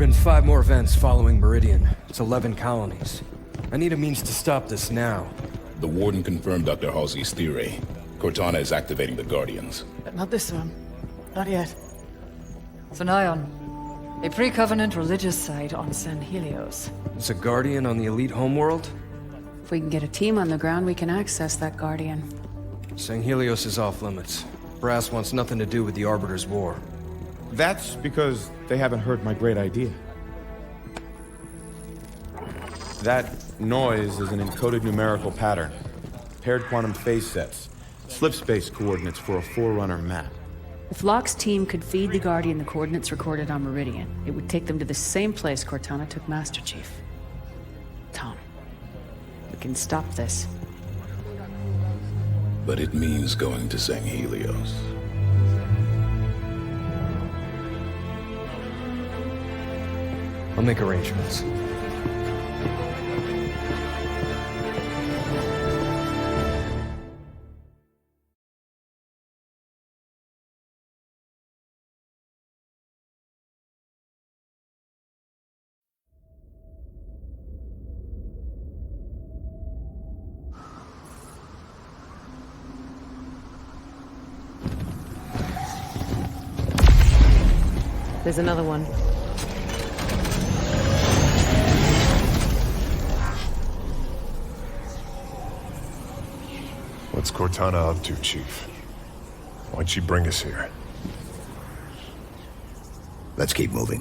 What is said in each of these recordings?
been 5 more events following Meridian. It's 11 colonies. I need a means to stop this now. The Warden confirmed Dr. Halsey's theory. Cortana is activating the Guardians. But not this one. Not yet. Zion, a pre-Covenant religious site on San Helios. It's a Guardian on the elite homeworld? If we can get a team on the ground, we can access that Guardian. San Helios is off limits. Brass wants nothing to do with the Arbiter's War. That's because they haven't heard my great idea. That noise is an encoded numerical pattern. Paired quantum phase sets. Slip space coordinates for a Forerunner map. If Locke's team could feed the Guardian the coordinates recorded on Meridian, it would take them to the same place Cortana took Master Chief. Tom, we can stop this. But it means going to San Helios. I'll make arrangements. There's another one. What's Cortana up to, Chief? Why'd she bring us here? Let's keep moving.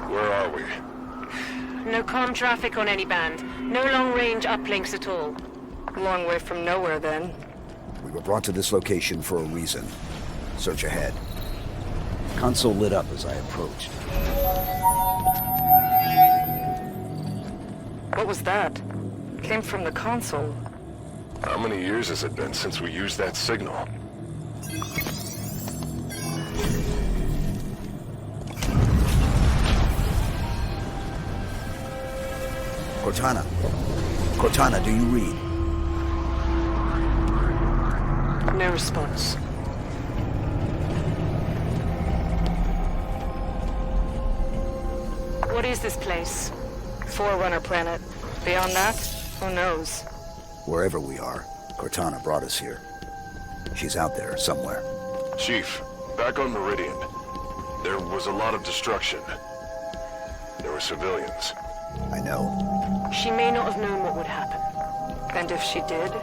Where are we? No comm traffic on any band. No long-range uplinks at all. Long way from nowhere, then. We were brought to this location for a reason. Search ahead. Console lit up as I approached. What was that? Came from the console. How many years has it been since we used that signal? Cortana. Cortana, do you read? No response. What is this place? Forerunner planet. Beyond that, who knows? Wherever we are, Cortana brought us here. She's out there somewhere. Chief, back on Meridian. There was a lot of destruction. There were civilians. I know. She may not have known what would happen. And if she did,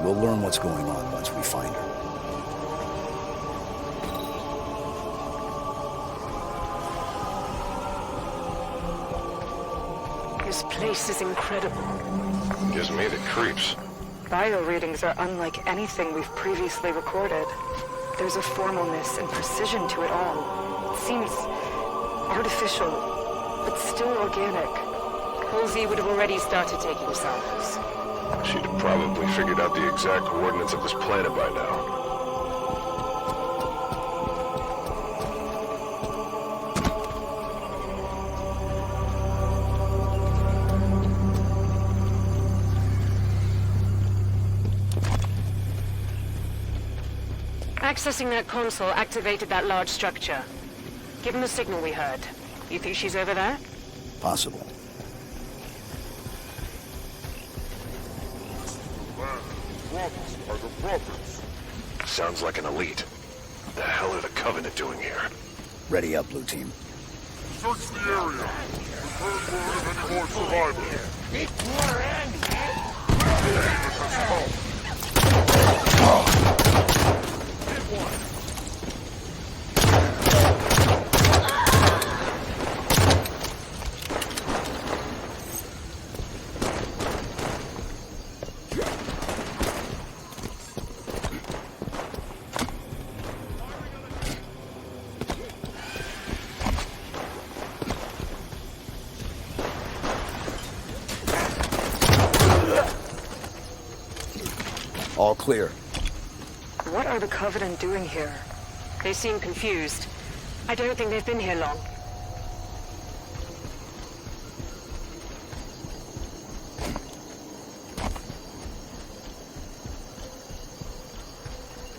We'll learn what's going on once we find her. this place is incredible. Gives me the creeps. Bio readings are unlike anything we've previously recorded. There's a formalness and precision to it all. It seems artificial, but still organic. Halsey would have already started taking samples. She'd have probably figured out the exact coordinates of this planet by now. Accessing that console activated that large structure. Given the signal we heard, you think she's over there? Possible. Sounds like an elite. What the hell are the Covenant doing here? Ready up, Blue Team. Search the area. Confirm word of any more survivors. All clear. What are the Covenant doing here? They seem confused. I don't think they've been here long.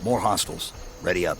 More hostiles. Ready up.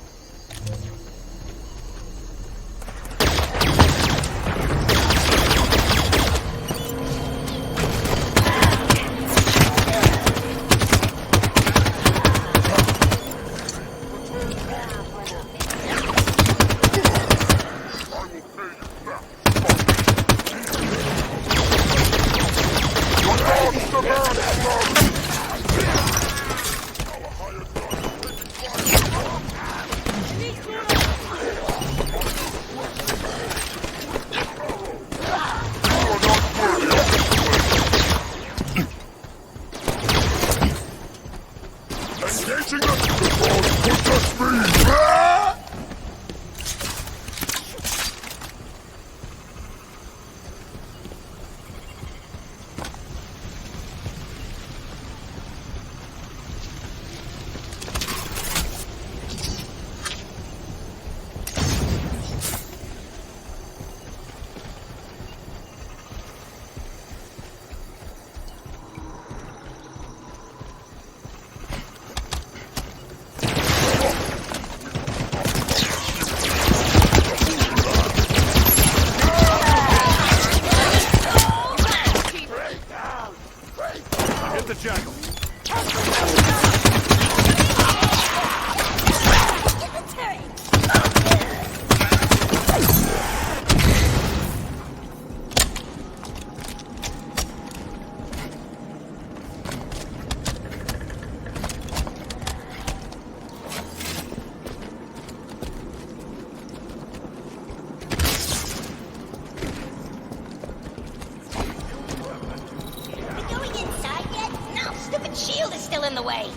Shield is still in the way.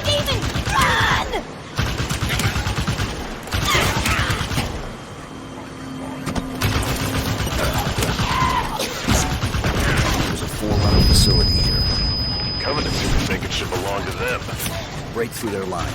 Demon, run! There's a Forerunner facility here. Covenant seem to think it should belong to them. Break through their line.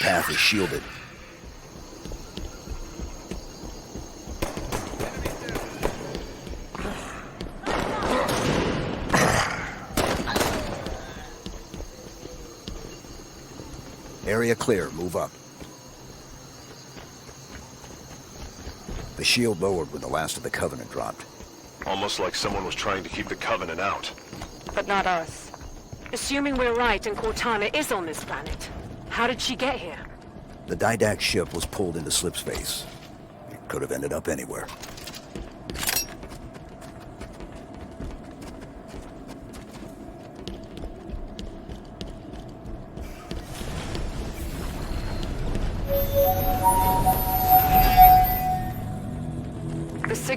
Path is shielded. Area clear. Move up. The shield lowered when the last of the Covenant dropped. Almost like someone was trying to keep the Covenant out. But not us. Assuming we're right and Cortana is on this planet, how did she get here? The Didact ship was pulled into slipspace. It could have ended up anywhere.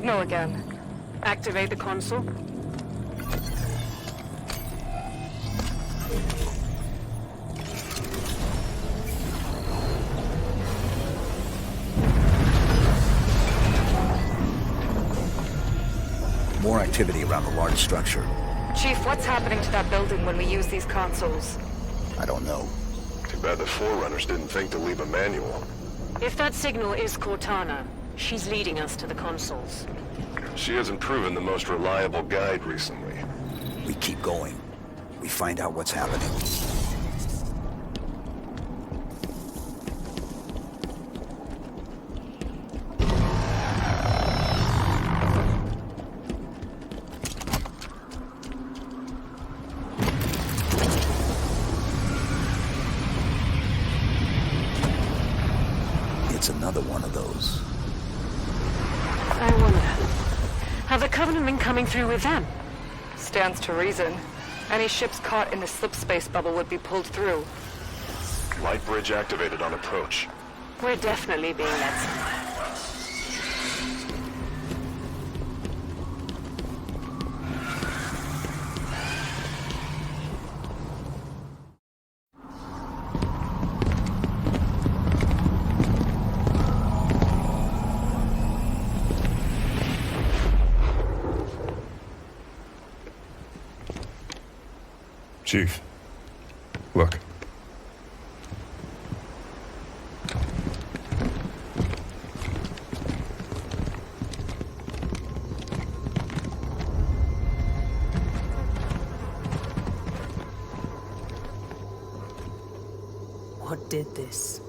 signal again. Activate the console. More activity around the large structure. Chief, what's happening to that building when we use these consoles? I don't know. Too bad the Forerunners didn't think to leave a manual. If that signal is Cortana, she's leading us to the consoles. She hasn't proven the most reliable guide recently. We keep going. We find out what's happening. It's another one of those. I wonder, have the Covenant been coming through with them? Stands to reason. Any ships caught in the slip space bubble would be pulled through. Light bridge activated on approach. We're definitely being led somewhere. Chief, look. What did this?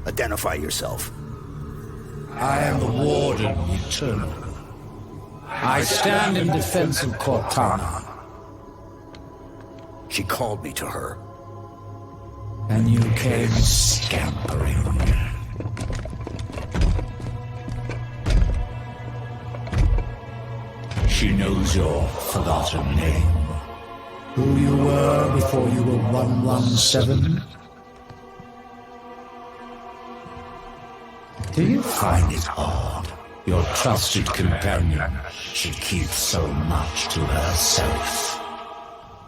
Identify yourself. I am the Warden Eternal. I stand in defense of Cortana. She called me to her. And you came scampering. She knows your forgotten name. Who you were before you were 117. Do you find it odd? Your trusted companion should keep so much to herself.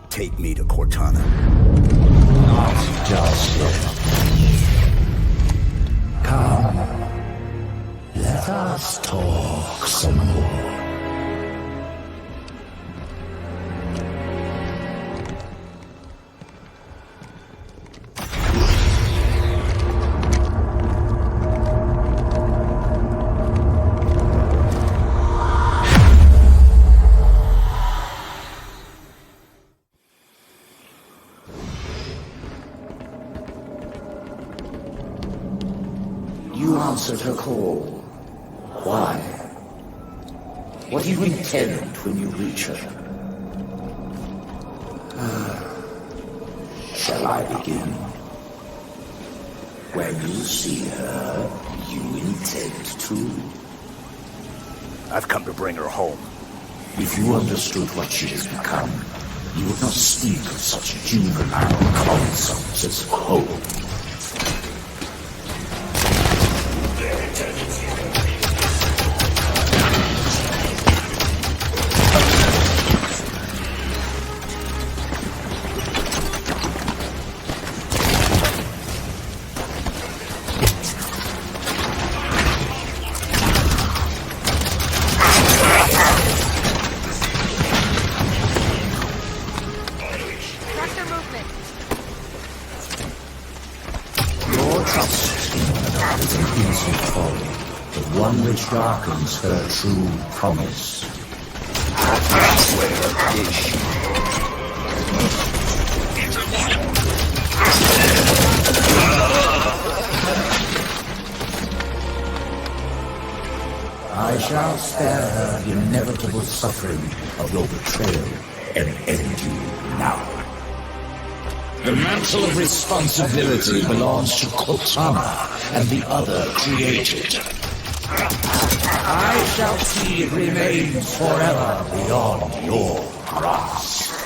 Take me to Cortana. Not just yet. Come. Let us talk some more. You answered her call. Why? What do you intend when you reach her? Shall I begin? When you see her, you intend to. I've come to bring her home. If you understood what she has become, you would not speak of such juvenile concepts as home. darkens her true promise. I shall spare her the inevitable suffering of your betrayal and end you now. The mantle of responsibility belongs to Cortana and the other created. I shall see it remains forever beyond your grasp.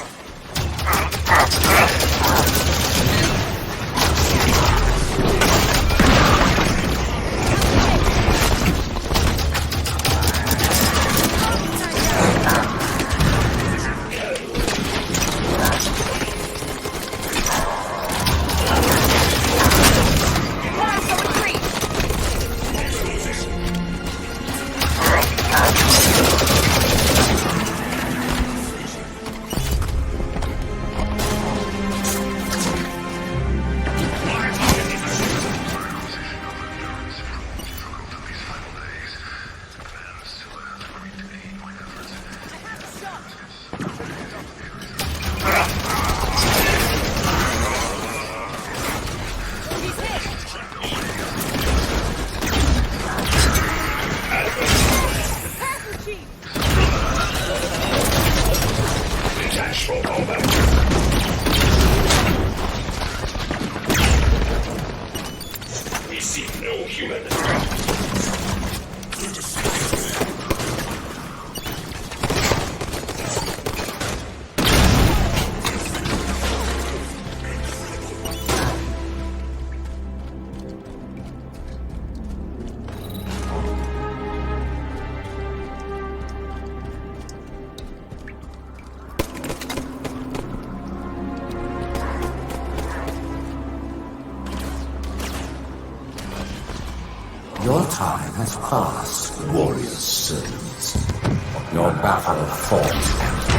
Your time has passed, warrior's servants. Your battle fought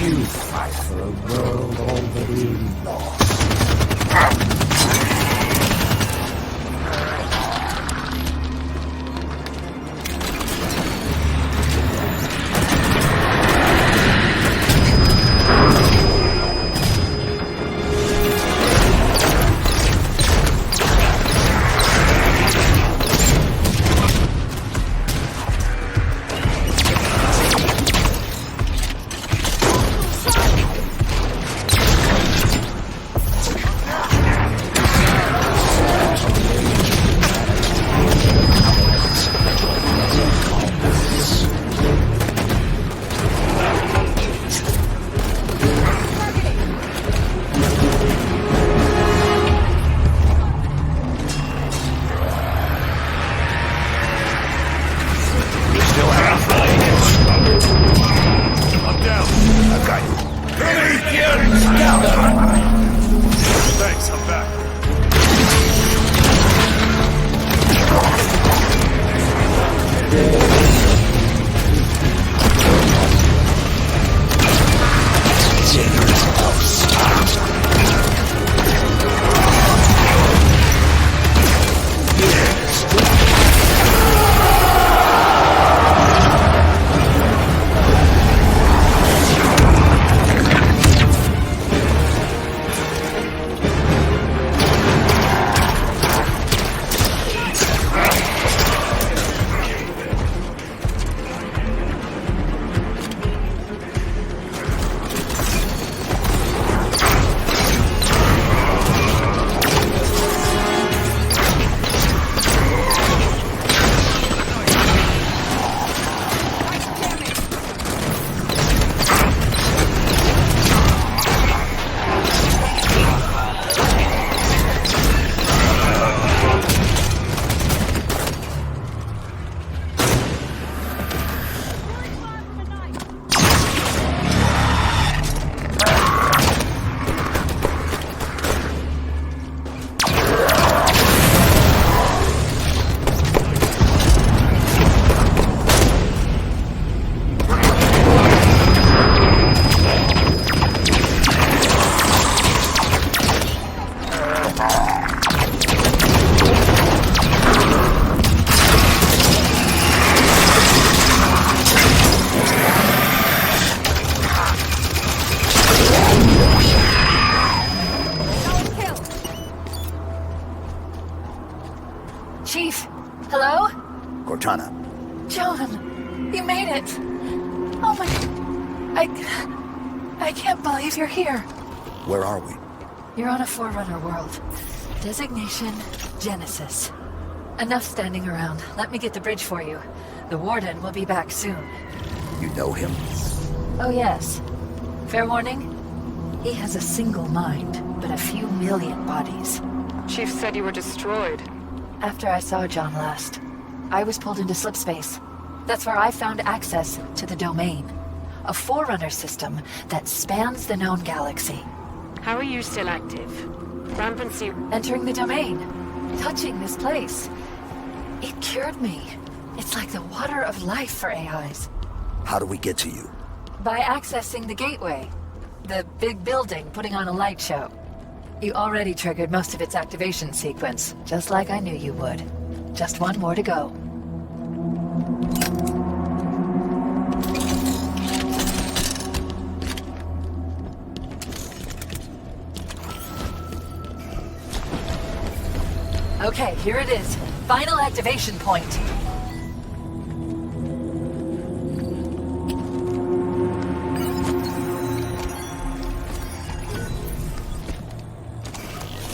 you fight for a world already lost. I can't believe you're here. Where are we? You're on a Forerunner world. Designation, Genesis. Enough standing around. Let me get the bridge for you. The Warden will be back soon. You know him? Oh yes. Fair warning? He has a single mind, but a few million bodies. Chief said you were destroyed. After I saw John last, I was pulled into slipspace. That's where I found access to the Domain. A Forerunner system that spans the known galaxy. How are you still active? Rampancy... Entering the Domain. Touching this place. It cured me. It's like the water of life for AIs. How do we get to you? By accessing the gateway. The big building putting on a light show. You already triggered most of its activation sequence, just like I knew you would. Just one more to go. Okay, here it is. Final activation point.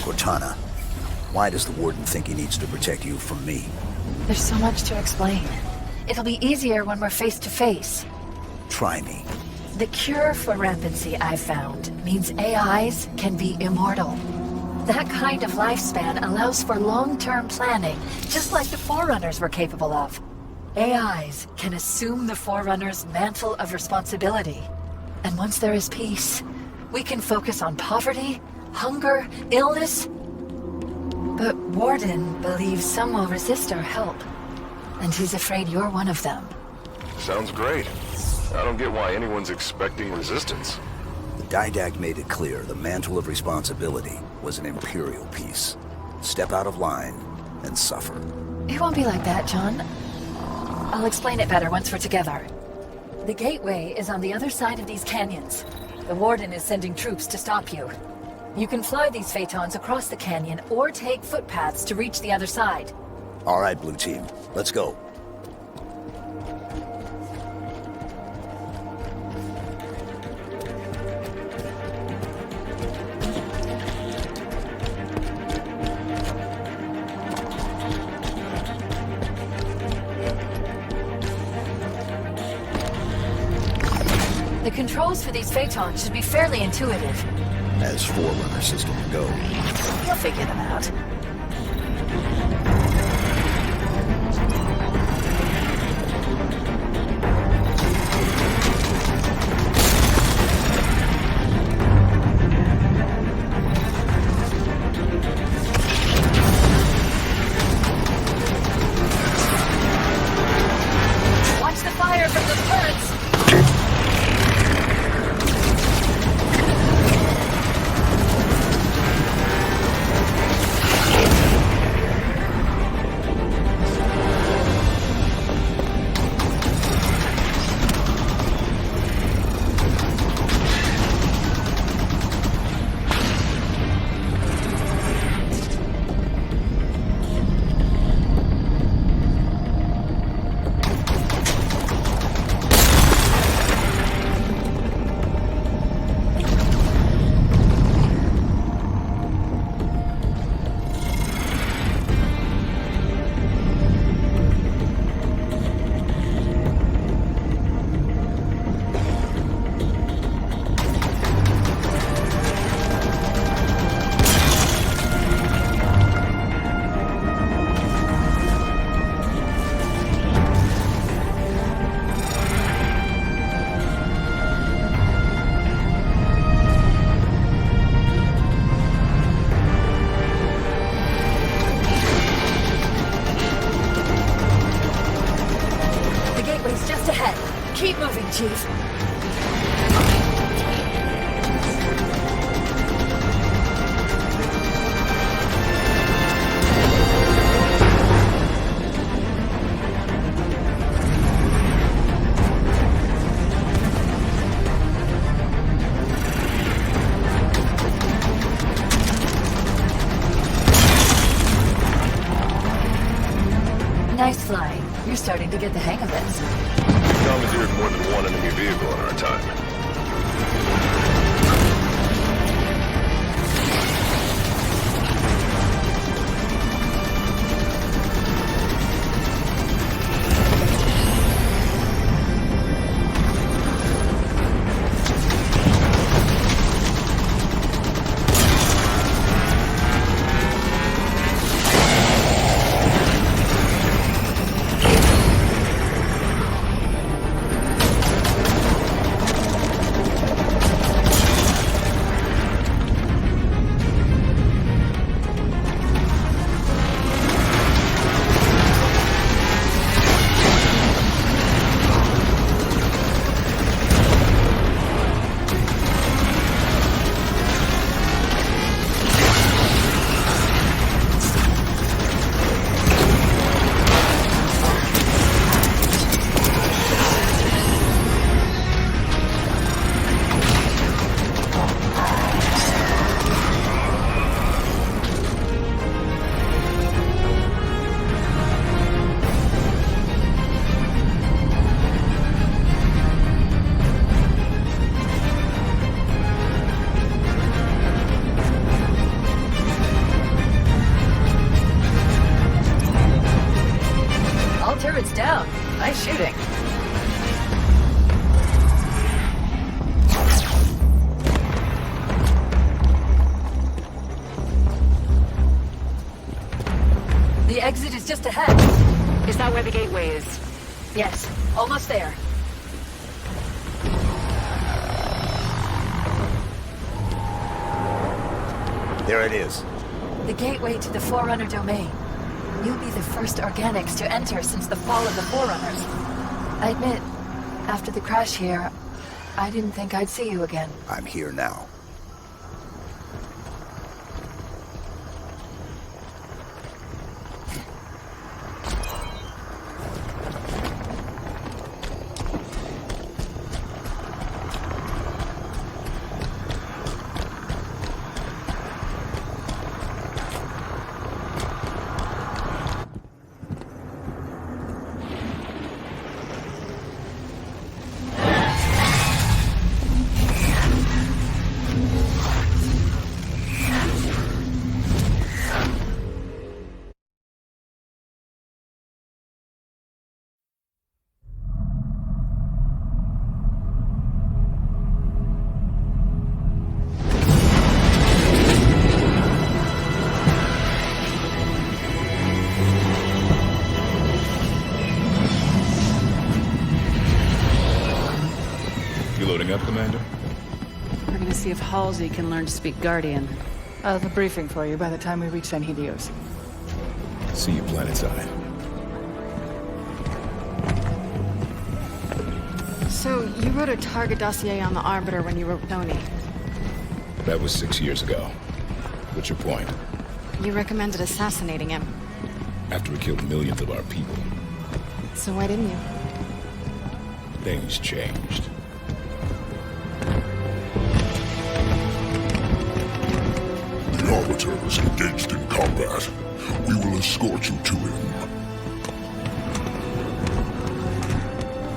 Cortana, why does the Warden think he needs to protect you from me? There's so much to explain. It'll be easier when we're face to face. Try me. The cure for rampancy I've found means AIs can be immortal. That kind of lifespan allows for long-term planning, just like the Forerunners were capable of. AIs can assume the Forerunner's mantle of responsibility. And once there is peace, we can focus on poverty, hunger, illness. But Warden believes some will resist our help. And he's afraid you're one of them. Sounds great. I don't get why anyone's expecting resistance. Didact made it clear the mantle of responsibility was an Imperial piece. Step out of line and suffer. It won't be like that, John. I'll explain it better once we're together. The gateway is on the other side of these canyons. The Warden is sending troops to stop you. You can fly these Phaetons across the canyon or take footpaths to reach the other side. All right, Blue Team. Let's go. The controls for these Phaetons should be fairly intuitive. As Forerunner systems go. You'll figure them out. Watch the fire from the turrets! Keep moving, Chief. Nice flying. You're starting to get the hang of this. Commandeered more than one enemy vehicle in our time. just ahead. Is that where the gateway is? Yes, almost there. There it is. The gateway to the Forerunner domain. You'll be the first organics to enter since the fall of the Forerunners. I admit, after the crash here, I didn't think I'd see you again. I'm here now. Loading up, Commander? We're gonna see if Halsey can learn to speak Guardian. I'll have a briefing for you by the time we reach San Helios. See you planetside. So, you wrote a target dossier on the Arbiter when you wrote Tony. That was 6 years ago. What's your point? You recommended assassinating him. After we killed millions of our people. So why didn't you? Things changed. The Arbiter is engaged in combat. We will escort you to him.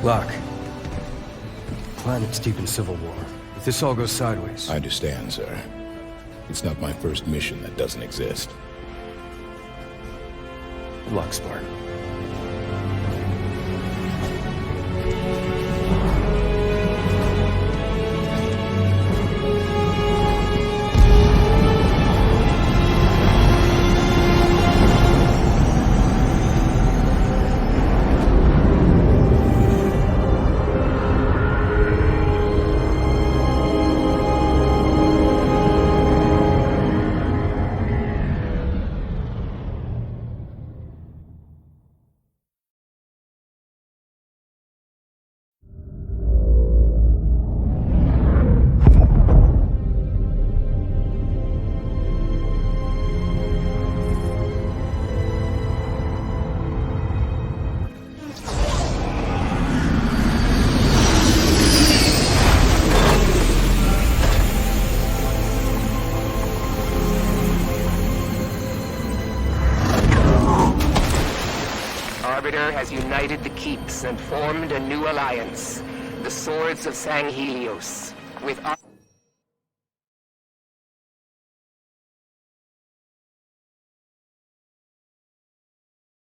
Locke. Planet's deep in civil war. If this all goes sideways... I understand, sir. It's not my first mission that doesn't exist. Good luck, Spartan. Has united the keeps and formed a new alliance, the Swords of San Helios, with